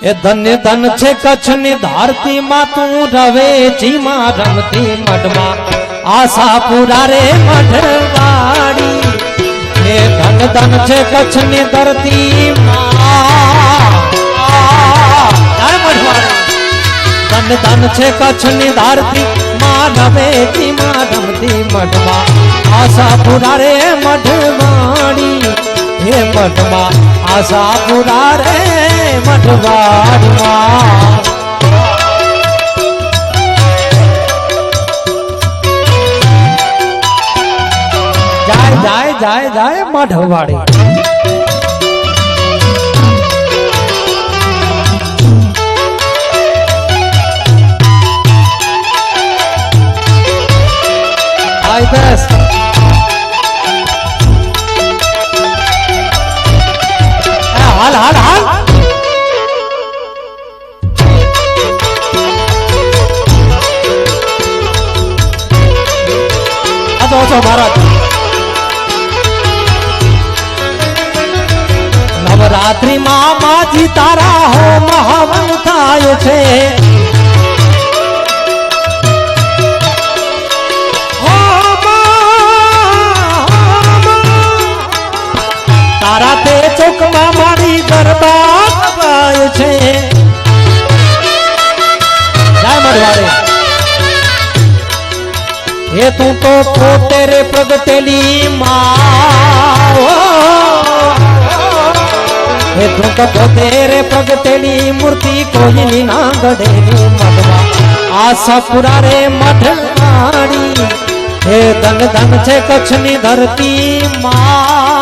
એ ધન્ય ધન છે કચ્છની ધરતી માં તું રવેચી માં રમતી મઢમાં આશાપુરા રે મઢવાડી એ ધન ધન છે કચ્છની ધરતી ધન ધન છે કચ્છની ધરતી માં રવેચી માં રમતી મઢમાં આશાપુરા રે મઢવાડી હે મઢમાં આશાપુરા રે મઢવાડમાં જાય જાય જાય જાય મઢવાડી આય બસ હાલ હાલ હાલ આજો ભારત નવરાત્રી માં માજી તારા હોમ હવન થાય છે તારા તે ચોકમાં મારી ગરબા ગાય છે જય મઢવાડે એ તું તો પોતે રે પ્રગટેલી માં એ તું તો પોતે રે પ્રગટેલી મૂર્તિ કોઈની ના ગઢેલી મઢવા આશાપુરા રે મઢવાડી હે ધન ધન છે કચ્છની ધરતી માં